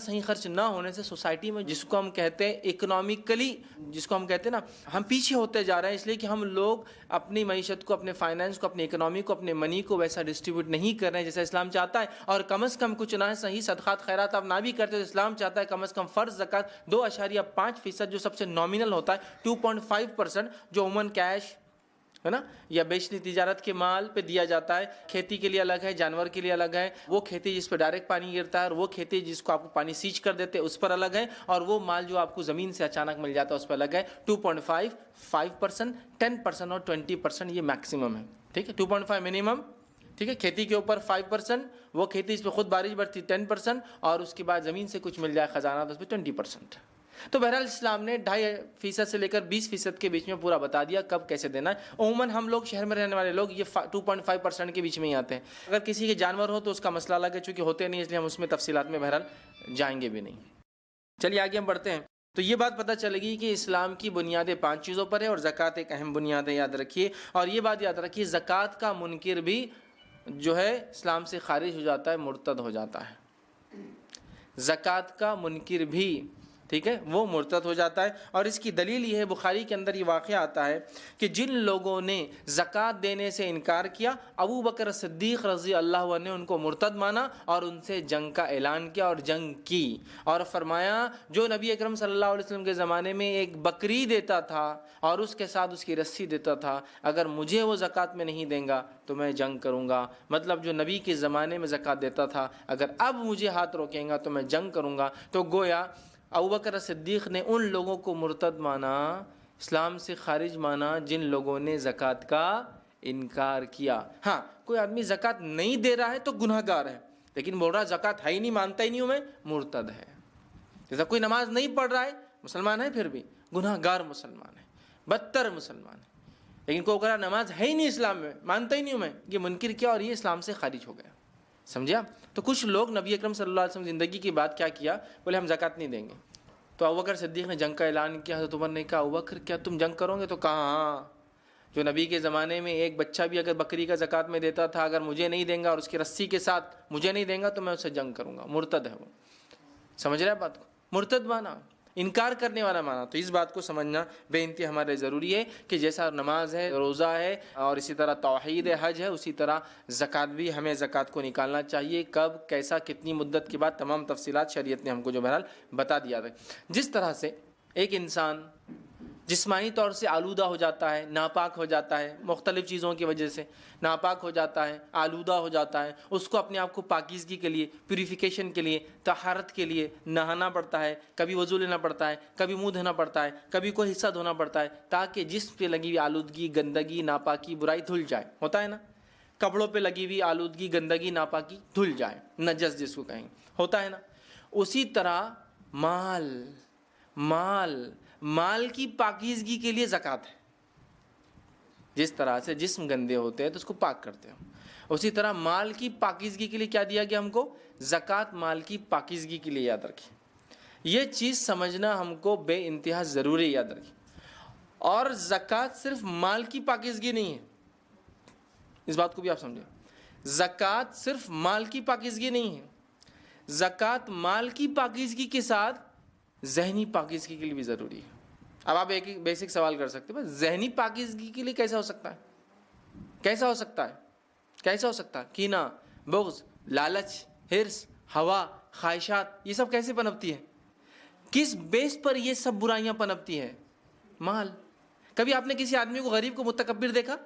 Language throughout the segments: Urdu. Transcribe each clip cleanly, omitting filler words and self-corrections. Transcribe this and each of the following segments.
صحیح خرچ نہ ہونے سے سوسائٹی میں جس کو ہم کہتے ہیں اکنامکلی، جس کو ہم کہتے ہیں نا، ہم پیچھے ہوتے جا رہے ہیں، اس لیے کہ ہم لوگ اپنی معیشت کو، اپنے فائنینس کو، اپنی اکنامی کو، اپنے منی کو ویسا ڈسٹریبیوٹ نہیں کر رہے ہیں جیسا اسلام چاہتا ہے، اور کم از کم کچھ نہ صحیح صدقات خیرات آپ نہ بھی کرتے تو اسلام چاہتا ہے کم از کم فرض زکوٰۃ 2.5% جو سب سے نامینل ہوتا ہے، 2.5% جو عموماً کیش ہے نا یا بیچنی تجارت کے مال پہ دیا جاتا ہے. کھیتی کے لیے الگ ہے، جانور کے لیے الگ ہے، وہ کھیتی جس پہ ڈائریکٹ پانی گرتا ہے اور وہ کھیتی جس کو آپ کو پانی سینچ کر دیتے ہیں اس پر الگ ہے، اور وہ مال جو آپ کو زمین سے اچانک مل جاتا ہے اس پہ الگ ہے. 2.5 5%، 10% اور 20% یہ میکسیمم ہے. ٹھیک ہے، 2.5 منیمم. ٹھیک ہے، کھیتی کے اوپر 5%، وہ کھیتی اس پہ خود بارش برتی 10%، اور اس کے بعد زمین سے کچھ مل جائے خزانہ تو اس پہ 20%. تو بہرحال اسلام نے 2.5% سے لے کر 20% کے بیچ میں پورا بتا دیا کب کیسے دینا ہے. عموماً ہم لوگ شہر میں رہنے والے لوگ یہ 2.5% کے بیچ میں ہی آتے ہیں. اگر کسی کے جانور ہو تو اس کا مسئلہ الگ ہے، چونکہ ہوتے نہیں، اس لیے ہم اس میں تفصیلات میں بہرحال جائیں گے بھی نہیں. چلیے آگے ہم بڑھتے ہیں. تو یہ بات پتہ چلے گی کہ اسلام کی بنیادیں 5 چیزوں پر ہے، اور زکوٰۃ ایک اہم بنیاد ہے، یاد رکھیے. اور یہ بات یاد رکھیے، زکوٰۃ کا منکر بھی جو ہے اسلام سے خارج ہو جاتا ہے، مرتد ہو جاتا ہے. زکوٰۃ کا منکر بھی، ٹھیک ہے، وہ مرتد ہو جاتا ہے. اور اس کی دلیل یہ ہے، بخاری کے اندر یہ واقعہ آتا ہے کہ جن لوگوں نے زکوٰۃ دینے سے انکار کیا، ابو بکر صدیق رضی اللہ عنہ نے ان کو مرتد مانا اور ان سے جنگ کا اعلان کیا اور جنگ کی، اور فرمایا جو نبی اکرم صلی اللہ علیہ وسلم کے زمانے میں ایک بکری دیتا تھا اور اس کے ساتھ اس کی رسی دیتا تھا، اگر مجھے وہ زکوٰۃ میں نہیں دیں گا تو میں جنگ کروں گا. مطلب جو نبی کے زمانے میں زکوٰۃ دیتا تھا، اگر اب مجھے ہاتھ روکیں گا تو میں جنگ کروں گا. تو گویا ابوبکر صدیق نے ان لوگوں کو مرتد مانا، اسلام سے خارج مانا، جن لوگوں نے زکوٰۃ کا انکار کیا. ہاں، کوئی آدمی زکوٰۃ نہیں دے رہا ہے تو گناہ گار ہے، لیکن بول رہا زکوٰۃ ہے ہی نہیں، مانتا ہی نہیں ہوں میں، مرتد ہے. جیسا کوئی نماز نہیں پڑھ رہا ہے، مسلمان ہے، پھر بھی گناہ گار مسلمان ہے، بدتر مسلمان ہے. لیکن کوئی کہا نماز ہے ہی نہیں اسلام میں، مانتا ہی نہیں ہوں میں، یہ منکر کیا اور یہ اسلام سے خارج ہو گیا. سمجھا؟ تو کچھ لوگ نبی اکرم صلی اللہ علیہ وسلم زندگی کی بات کیا کیا، بولے ہم زکوٰۃ نہیں دیں گے. تو ابوبکر صدیق نے جنگ کا اعلان کیا. حضرت عمر نے کہا ابوبکر کیا تم جنگ کرو گے؟ تو کہا ہاں، جو نبی کے زمانے میں ایک بچہ بھی اگر بکری کا زکوٰۃ میں دیتا تھا، اگر مجھے نہیں دیں گا اور اس کی رسی کے ساتھ مجھے نہیں دیں گا تو میں اسے جنگ کروں گا. مرتد ہے وہ. سمجھ رہے ہیں بات کو؟ مرتد مانا، انکار کرنے والا مانا. تو اس بات کو سمجھنا بے انتہا ہمارے ضروری ہے کہ جیسا نماز ہے، روزہ ہے، اور اسی طرح توحید ہے، حج ہے، اسی طرح زکوٰۃ بھی، ہمیں زکوٰۃ کو نکالنا چاہیے. کب، کیسا، کتنی مدت کے بعد، تمام تفصیلات شریعت نے ہم کو جو بہرحال بتا دیا ہے. جس طرح سے ایک انسان جسمانی طور سے آلودہ ہو جاتا ہے، ناپاک ہو جاتا ہے، مختلف چیزوں کی وجہ سے ناپاک ہو جاتا ہے، آلودہ ہو جاتا ہے، اس کو اپنے آپ کو پاکیزگی کے لیے، پیوریفیکیشن کے لیے، طہارت کے لیے نہانا پڑتا ہے، کبھی وضو لینا پڑتا ہے، کبھی منہ دھونا پڑتا ہے، کبھی کوئی حصہ دھونا پڑتا ہے، تاکہ جسم پہ لگی ہوئی آلودگی، گندگی، ناپاکی، برائی دھل جائے. ہوتا ہے نا؟ کپڑوں پہ لگی ہوئی آلودگی، گندگی، ناپاکی دھل جائے، نجس جس کو کہیں. ہوتا ہے نا؟ اسی طرح مال کی پاکیزگی کے لیے زکوٰۃ ہے. جس طرح سے جسم گندے ہوتے ہیں تو اس کو پاک کرتے ہیں، اسی طرح مال کی پاکیزگی کے لیے کیا دیا گیا ہم کو؟ زکوٰۃ. مال کی پاکیزگی کے لیے یاد رکھیں، یہ چیز سمجھنا ہم کو بے انتہا ضروری ہے، یاد رکھیں. اور زکوٰۃ صرف مال کی پاکیزگی نہیں ہے، اس بات کو بھی آپ سمجھیں. زکوٰۃ صرف مال کی پاکیزگی نہیں ہے، زکوٰۃ مال کی پاکیزگی کے ساتھ ذہنی پاکیزگی کے لیے بھی ضروری ہے. اب آپ ایک بیسک سوال کر سکتے ہیں، ذہنی پاکیزگی کے لیے کیسا ہو سکتا ہے؟ کیسا ہو سکتا ہے؟ کیسا ہو سکتا ہے؟ کینہ، بغض، لالچ، حرص، ہوا، خواہشات، یہ سب کیسے پنپتی ہے؟ کس بیس پر یہ سب برائیاں پنپتی ہیں؟ مال. کبھی آپ نے کسی آدمی کو، غریب کو متکبر دیکھا؟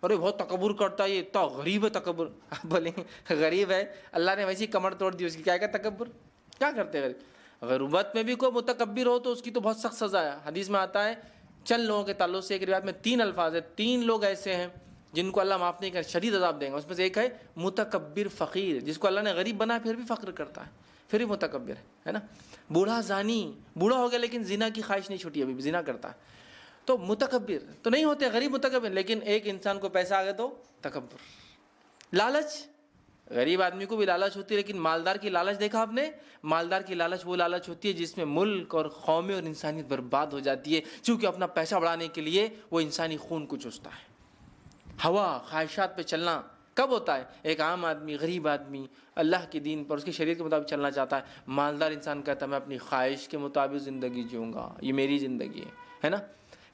ارے بہت تکبر کرتا ہے، یہ اتنا غریب ہے تکبر. آپ بولیں غریب ہے، اللہ نے ویسی کمر توڑ دی اس کی، کیا کیا تکبر؟ کیا کرتے ہیں غریب؟ غربت میں بھی کوئی متکبر ہو تو اس کی تو بہت سخت سزا ہے. حدیث میں آتا ہے چند لوگوں کے تعلق سے، ایک روایت میں 3 الفاظ ہیں، 3 لوگ ایسے ہیں جن کو اللہ معاف نہیں کرے، شدید عذاب دیں گا. اس میں سے ایک ہے متکبر فقیر، جس کو اللہ نے غریب بنا پھر بھی فخر کرتا ہے، پھر بھی متکبر ہے نا. بوڑھا زانی، بوڑھا ہو گیا لیکن زنا کی خواہش نہیں چھوٹی، ابھی بھی زنا کرتا ہے، تو متکبر تو نہیں ہوتے، غریب متکبر. لیکن ایک انسان کو پیسہ آ گیا تو تکبر. لالچ، غریب آدمی کو بھی لالچ ہوتی ہے، لیکن مالدار کی لالچ دیکھا آپ نے؟ مالدار کی لالچ وہ لالچ ہوتی ہے جس میں ملک اور قومیں اور انسانیت برباد ہو جاتی ہے، چونکہ اپنا پیسہ بڑھانے کے لیے وہ انسانی خون کو چوستا ہے. ہوا، خواہشات پہ چلنا، کب ہوتا ہے؟ ایک عام آدمی، غریب آدمی اللہ کے دین پر، اس کی شریعت کے مطابق چلنا چاہتا ہے. مالدار انسان کہتا ہے میں اپنی خواہش کے مطابق زندگی جیوں گا، یہ میری زندگی ہے نا.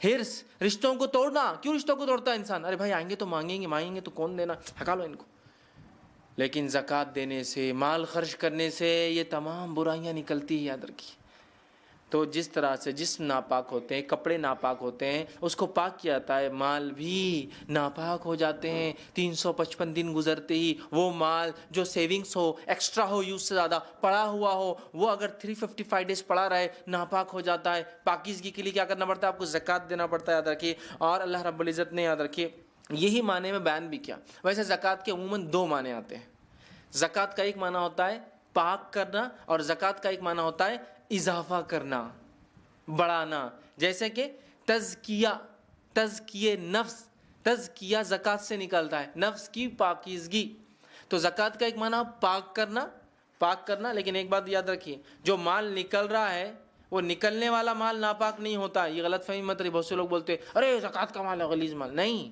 ہرس، رشتوں کو توڑنا. کیوں رشتوں کو توڑتا ہے انسان؟ ارے بھائی آئیں گے تو مانگیں گے تو کون دینا، ہٹا لو ان کو. لیکن زکوٰۃ دینے سے، مال خرچ کرنے سے یہ تمام برائیاں نکلتی ہیں، یاد رکھیے. تو جس طرح سے جسم ناپاک ہوتے ہیں، کپڑے ناپاک ہوتے ہیں، اس کو پاک کیا جاتا ہے، مال بھی ناپاک ہو جاتے ہیں. 355 دن گزرتے ہی وہ مال جو سیونگس ہو، ایکسٹرا ہو، یوز سے زیادہ پڑا ہوا ہو، وہ اگر 355 ڈیز پڑا رہے ناپاک ہو جاتا ہے. پاکیزگی کے لیے کیا کرنا پڑتا ہے؟ آپ کو زکوٰۃ دینا پڑتا ہے، یاد رکھیے. اور اللہ رب العزت نے یاد رکھیے یہی معنی میں بیان بھی کیا. ویسے زکوٰۃ کے عموماً 2 معنی آتے ہیں. زکوٰۃ کا ایک معنی ہوتا ہے پاک کرنا، اور زکوٰۃ کا ایک معنی ہوتا ہے اضافہ کرنا، بڑھانا. جیسے کہ تزکیہ نفس، تزکیہ زکوٰۃ سے نکلتا ہے، نفس کی پاکیزگی. تو زکوٰۃ کا ایک معنی پاک کرنا. لیکن ایک بات یاد رکھیے، جو مال نکل رہا ہے وہ نکلنے والا مال ناپاک نہیں ہوتا. یہ غلط فہمی مت رہی. بہت سے لوگ بولتے ہیں ارے زکوٰۃ کا مال ہے غلیظ مال. نہیں،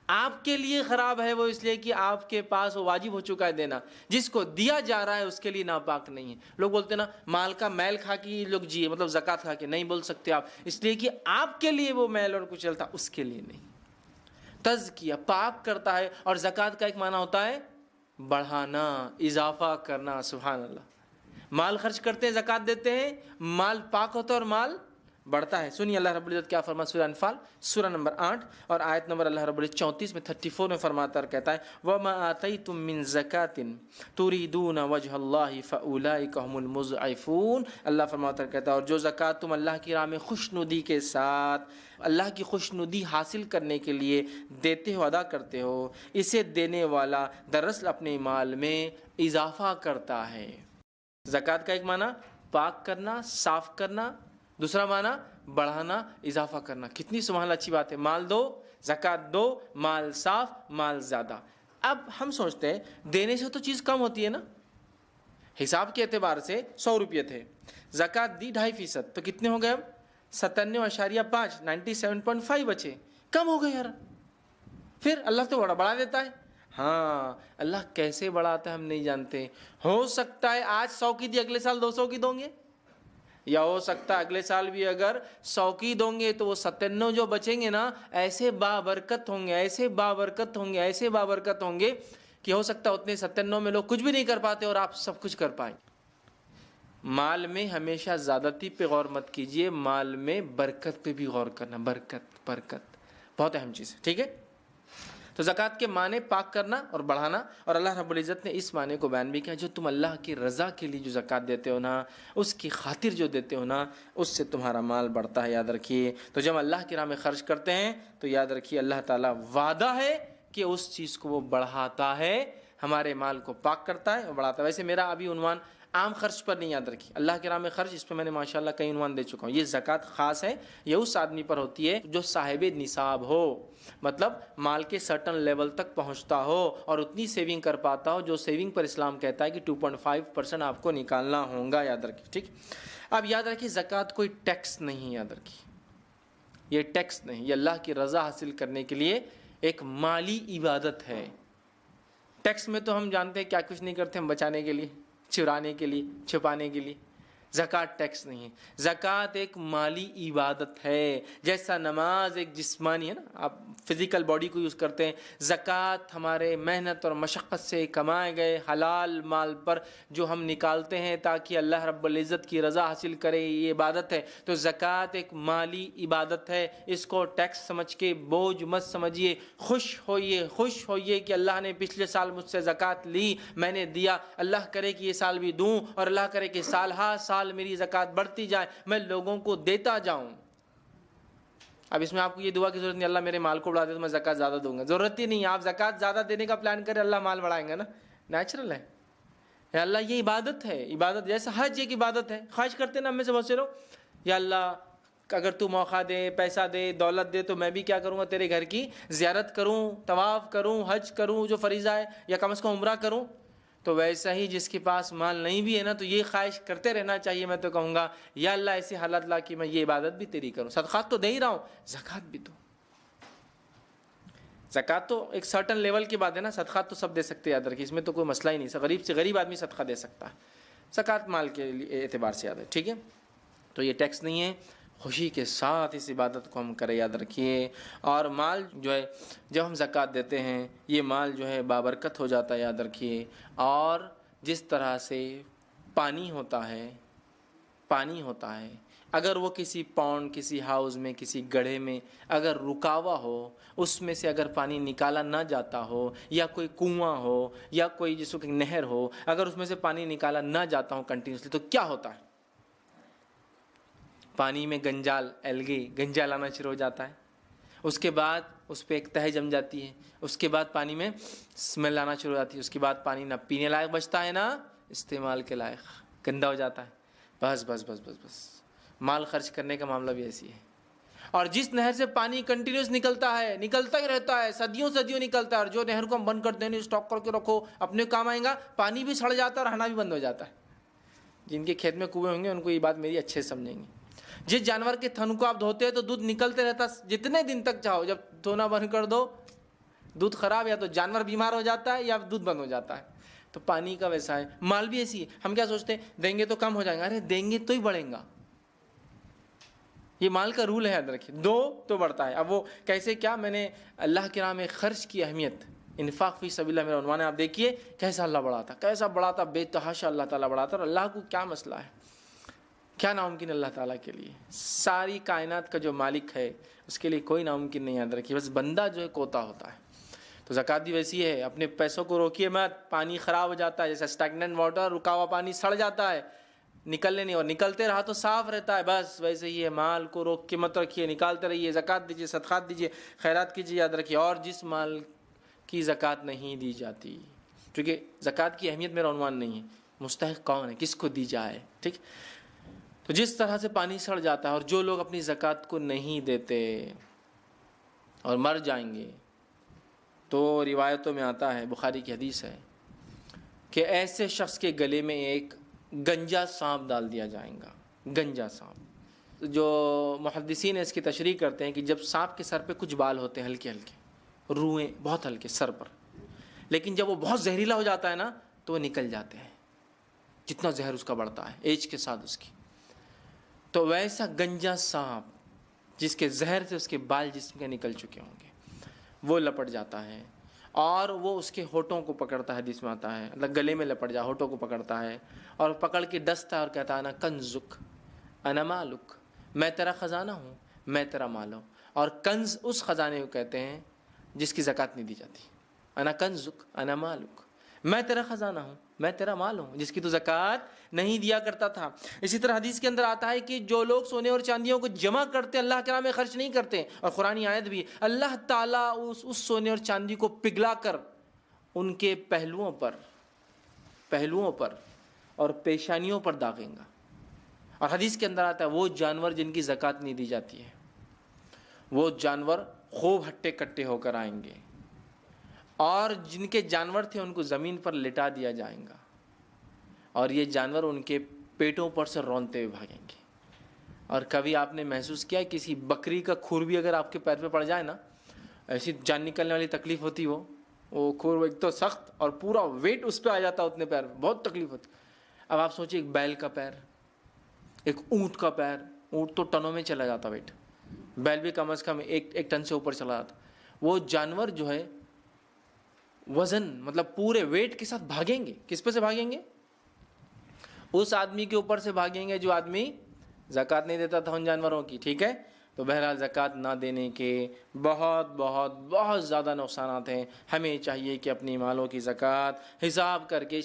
آپ کے لیے خراب ہے وہ، اس لیے کہ آپ کے پاس وہ واجب ہو چکا ہے دینا. جس کو دیا جا رہا ہے اس کے لیے ناپاک نہیں ہے. لوگ بولتے ہیں نا مال کا میل کھا کے یہ لوگ جیے، مطلب زکوٰۃ کھا کے. نہیں بول سکتے آپ، اس لیے کہ آپ کے لیے وہ میل اور کچھ چلتا، اس کے لیے نہیں. تزکیہ پاک کرتا ہے. اور زکوٰۃ کا ایک معنی ہوتا ہے بڑھانا، اضافہ کرنا. سبحان اللہ. مال خرچ کرتے ہیں، زکوٰۃ دیتے ہیں، مال پاک ہوتا ہے اور مال بڑھتا ہے. سنیے اللہ رب العزت کیا فرماتا ہے سورہ انفال سورہ نمبر 8 اور آیت نمبر اللہ رب العزت 34 میں 34 میں فرماتا ہے، کہتا ہے وَمَا آتَيْتُم مِّن زَكَاةٍ تُرِيدُونَ وَجْهَ اللَّهِ فَأُولَٰئِكَ هُمُ الْمُضْعِفُونَ. اللہ فرماتا ہے، کہتا ہے اور جو زکوٰۃ تم اللہ کی راہ میں خوشنودی کے ساتھ، اللہ کی خوشنودی حاصل کرنے کے لیے دیتے ہو، ادا کرتے ہو، اسے دینے والا دراصل اپنے مال میں اضافہ کرتا ہے. زکوٰۃ کا ایک معنی پاک کرنا، صاف کرنا. دوسرا معنی بڑھانا، اضافہ کرنا. کتنی سبحان اللہ اچھی بات ہے. مال دو، زکوٰۃ دو، مال صاف، مال زیادہ. اب ہم سوچتے ہیں دینے سے تو چیز کم ہوتی ہے نا. حساب کے اعتبار سے 100 روپے تھے، زکوٰۃ دی 2.5%، تو کتنے ہو گئے اب؟ 97.5، 97.5 بچے. کم ہو گئے یار. پھر اللہ تو بڑا دیتا ہے. ہاں، اللہ کیسے بڑھاتا ہے ہم نہیں جانتے. ہو سکتا ہے آج 100 کی دی، اگلے سال 200 کی دوں گے، یا ہو سکتا ہے اگلے سال بھی اگر 100 کی دوں گے تو وہ 97 جو بچیں گے نا ایسے بابرکت ہوں گے، ایسے بابرکت ہوں گے، ایسے بابرکت ہوں گے کہ ہو سکتا ہے اتنے 97 میں لوگ کچھ بھی نہیں کر پاتے اور آپ سب کچھ کر پائیں. مال میں ہمیشہ زیادتی پہ غور مت کیجئے، مال میں برکت پہ بھی غور کرنا. برکت بہت اہم چیز ہے. ٹھیک ہے. تو زکوٰۃ کے معنی پاک کرنا اور بڑھانا. اور اللہ رب العزت نے اس معنی کو بیان بھی کیا، جو تم اللہ کی رضا کے لیے جو زکوٰۃ دیتے ہو نا، اس کی خاطر جو دیتے ہو نا، اس سے تمہارا مال بڑھتا ہے. یاد رکھیے. تو جب اللہ کی راہ میں خرچ کرتے ہیں تو یاد رکھیے اللہ تعالیٰ وعدہ ہے کہ اس چیز کو وہ بڑھاتا ہے، ہمارے مال کو پاک کرتا ہے اور بڑھاتا ہے. ویسے میرا ابھی عنوان عام خرچ پر نہیں، یاد رکھیے اللہ کی راہ میں خرچ، اس پہ میں نے ماشاءاللہ کئی عنوان دے چکا ہوں. یہ زکوٰۃ خاص ہے، یہ اس آدمی پر ہوتی ہے جو صاحب نصاب ہو، مطلب مال کے سرٹن لیول تک پہنچتا ہو اور اتنی سیونگ کر پاتا ہو جو سیونگ پر اسلام کہتا ہے کہ 2.5% آپ کو نکالنا ہوگا. یاد رکھیے. ٹھیک. اب یاد رکھیے زکوٰۃ کوئی ٹیکس نہیں. یاد رکھیے یہ ٹیکس نہیں، یہ اللہ کی رضا حاصل کرنے کے لیے ایک مالی عبادت ہے. ٹیکس میں تو ہم جانتے ہیں کیا کچھ نہیں کرتے ہم بچانے کے لیے، چرانے کے لیے، چھپانے کے لیے. زکوٰۃ ٹیکس نہیں ہے. زکوٰۃ ایک مالی عبادت ہے. جیسا نماز ایک جسمانی ہے نا، آپ فزیکل باڈی کو یوز کرتے ہیں، زکوٰۃ ہمارے محنت اور مشقت سے کمائے گئے حلال مال پر جو ہم نکالتے ہیں تاکہ اللہ رب العزت کی رضا حاصل کرے، یہ عبادت ہے. تو زکوٰۃ ایک مالی عبادت ہے. اس کو ٹیکس سمجھ کے بوجھ مت سمجھیے. خوش ہوئیے کہ اللہ نے پچھلے سال مجھ سے زکوٰۃ لی، میں نے دیا، اللہ کرے کہ یہ سال بھی دوں، اور اللہ کرے کہ سال ہر سال میری زکوٰۃ بڑھتی جائے، میں لوگوں کو دیتا جاؤں. اب اس میں آپ کو یہ دعا کی ضرورت نہیں اللہ میرے مال کو بڑھا دے تو میں زکوٰۃ زیادہ دوں گا. ضرورت ہی نہیں. آپ زکوٰۃ زیادہ دینے کا پلان کریں، اللہ مال بڑھائیں گے نا، نیچرل ہے. یا اللہ یہ عبادت ہے. عبادت جیسا حج ایک عبادت ہے. خواہش کرتے نا ہم میں سے بہت سے لوگ، یا اللہ اگر تو موقع دے، پیسہ دے، دولت دے تو میں بھی کیا کروں گا، تیرے گھر کی زیارت کروں، طواف کروں، حج کروں جو فریضہ ہے، یا کم از کم عمرہ کروں. تو ویسا ہی جس کے پاس مال نہیں بھی ہے نا تو یہ خواہش کرتے رہنا چاہیے. میں تو کہوں گا یا اللہ ایسی حالت لا کہ میں یہ عبادت بھی تیری کروں. صدقات تو دے ہی رہا ہوں، زکوٰۃ بھی دو. زکوٰۃ تو ایک سرٹن لیول کی بات ہے نا، صدقات تو سب دے سکتے ہیں، یاد رکھیے، اس میں تو کوئی مسئلہ ہی نہیں، غریب سے غریب آدمی صدقہ دے سکتا ہے، زکوٰۃ مال کے اعتبار سے یاد ہے، ٹھیک ہے. تو یہ ٹیکس نہیں ہے، خوشی کے ساتھ اس عبادت کو ہم کریں، یاد رکھیے. اور مال جو ہے جب ہم زکوٰۃ دیتے ہیں یہ مال جو ہے بابرکت ہو جاتا ہے، یاد رکھیے. اور جس طرح سے پانی ہوتا ہے اگر وہ کسی پونڈ، کسی ہاؤس میں، کسی گڑھے میں اگر رکا ہوا ہو، اس میں سے اگر پانی نکالا نہ جاتا ہو، یا کوئی کنواں ہو یا کوئی جس کو کہ نہر ہو، اگر اس میں سے پانی نکالا نہ جاتا ہو کنٹینیوسلی، تو کیا ہوتا ہے؟ پانی میں گنجال آنا شروع ہو جاتا ہے. اس کے بعد اس پہ ایک تہہ جم جاتی ہے، اس کے بعد پانی میں اسمیل آنا شروع ہو جاتی ہے، اس کے بعد پانی نہ پینے لائق بچتا ہے نہ استعمال کے لائق، گندا ہو جاتا ہے. بس مال خرچ کرنے کا معاملہ بھی ایسی ہے. اور جس نہر سے پانی کنٹینیوس نکلتا ہی رہتا ہے، صدیوں نکلتا ہے، اور جو نہر کو ہم بند کر دیں، اسٹاک کر کے رکھو، اپنے کام آئیں گا، پانی بھی سڑ جاتا ہے اور رہنا بھی بند ہو جاتا ہے. جن کے کھیت میں کنویں ہوں گے ان کو یہ بات میری اچھے سے سمجھیں گے. جس جانور کے تھن کو آپ دھوتے ہیں تو دودھ نکلتے رہتا جتنے دن تک چاہو، جب دھونا بند کر دو دودھ خراب، یا تو جانور بیمار ہو جاتا ہے یا دودھ بند ہو جاتا ہے. تو پانی کا ویسا ہے، مال بھی ایسی ہے. ہم کیا سوچتے ہیں دیں گے تو کم ہو جائیں گا، ارے دیں گے تو ہی بڑھیں گا. یہ مال کا رول ہے، یاد رکھیے، دو تو بڑھتا ہے. اب وہ کیسے کیا؟ میں نے اللہ کے راہ میں خرچ کی اہمیت، انفاق فی سبیل اللہ میرا عنوان ہے، آپ دیکھیے کیسا اللہ بڑھاتا، بے تحاشا اللہ تعالیٰ بڑھاتا. اور اللہ کو کیا مسئلہ ہے، کیا ناممکن اللہ تعالیٰ کے لیے؟ ساری کائنات کا جو مالک ہے اس کے لیے کوئی ناممکن نہیں، یاد رکھیے. بس بندہ جو ہے کوتا ہوتا ہے. تو زکوٰۃ بھی ویسی ہے، اپنے پیسوں کو روکیے مت. پانی خراب ہو جاتا ہے، جیسے اسٹیگننٹ واٹر، رکا ہوا پانی سڑ جاتا ہے، نکلنے نہیں، اور نکلتے رہا تو صاف رہتا ہے. بس ویسے ہی ہے، مال کو روک کے مت رکھیے، نکالتے رہیے، زکوٰۃ دیجیے، صدقات دیجیے، خیرات کیجیے، یاد رکھیے. اور جس مال کی زکوٰۃ نہیں دی جاتی، کیونکہ زکوٰۃ کی اہمیت میرا عنوان نہیں ہے، مستحق کون ہے، کس کو دی جائے، ٹھیک. تو جس طرح سے پانی سڑ جاتا ہے، اور جو لوگ اپنی زکوٰۃ کو نہیں دیتے اور مر جائیں گے، تو روایتوں میں آتا ہے، بخاری کی حدیث ہے، کہ ایسے شخص کے گلے میں ایک گنجا سانپ ڈال دیا جائے گا. گنجا سانپ، جو محدثین اس کی تشریح کرتے ہیں کہ جب سانپ کے سر پہ کچھ بال ہوتے ہیں، ہلکے روئیں بہت ہلکے سر پر، لیکن جب وہ بہت زہریلا ہو جاتا ہے نا تو وہ نکل جاتے ہیں، جتنا زہر اس کا بڑھتا ہے ایج کے ساتھ اس کی. تو ویسا گنجا سانپ جس کے زہر سے اس کے بال جسم کے نکل چکے ہوں گے، وہ لپٹ جاتا ہے اور وہ اس کے ہونٹوں کو پکڑتا ہے، حدیث میں آتا ہے، مطلب گلے میں لپٹ جا، ہونٹوں کو پکڑتا ہے اور پکڑ کے ڈستا ہے اور کہتا ہے انا کنزک انا مالک، میں تیرا خزانہ ہوں، میں تیرا مال ہوں. اور کنز اس خزانے کو کہتے ہیں جس کی زکوٰۃ نہیں دی جاتی. انا کنزک انا مالک، میں تیرا خزانہ ہوں، میں تیرا مال ہوں، جس کی تو زکوٰۃ نہیں دیا کرتا تھا. اسی طرح حدیث کے اندر آتا ہے کہ جو لوگ سونے اور چاندیوں کو جمع کرتے، اللہ کے راہ میں خرچ نہیں کرتے، اور قرآنی آیت بھی، اللہ تعالیٰ اس سونے اور چاندی کو پگھلا کر ان کے پہلوؤں پر اور پیشانیوں پر داغیں گا. اور حدیث کے اندر آتا ہے وہ جانور جن کی زکوٰۃ نہیں دی جاتی ہے، وہ جانور خوب ہٹے کٹے ہو کر آئیں گے، اور جن کے جانور تھے ان کو زمین پر لٹا دیا جائے گا، اور یہ جانور ان کے پیٹوں پر سے رونتے ہوئے بھاگیں گے. اور کبھی آپ نے محسوس کیا کسی بکری کا کھور بھی اگر آپ کے پیر پہ پڑ جائے نا، ایسی جان نکلنے والی تکلیف ہوتی، وہ کھور ایک تو سخت اور پورا ویٹ اس پہ آ جاتا اتنے پیر پہ، بہت تکلیف ہوتی. اب آپ سوچیں ایک بیل کا پیر، ایک اونٹ کا پیر، اونٹ تو ٹنوں میں چلا جاتا ویٹ، بیل بھی کم از کم ایک ٹن سے اوپر چلا جاتا. وہ جانور جو ہے وزن مطلب پورے ویٹ کے ساتھ بھاگیں گے. کس پہ سے بھاگیں گے؟ اس آدمی کے اوپر سے بھاگیں گے جو آدمی زکوٰۃ نہیں دیتا تھا ان جانوروں کی، ٹھیک ہے. تو بہرحال زکوٰۃ نہ دینے کے بہت بہت بہت زیادہ نقصانات ہیں. ہمیں چاہیے کہ اپنی مالوں کی زکوٰۃ حساب کر کے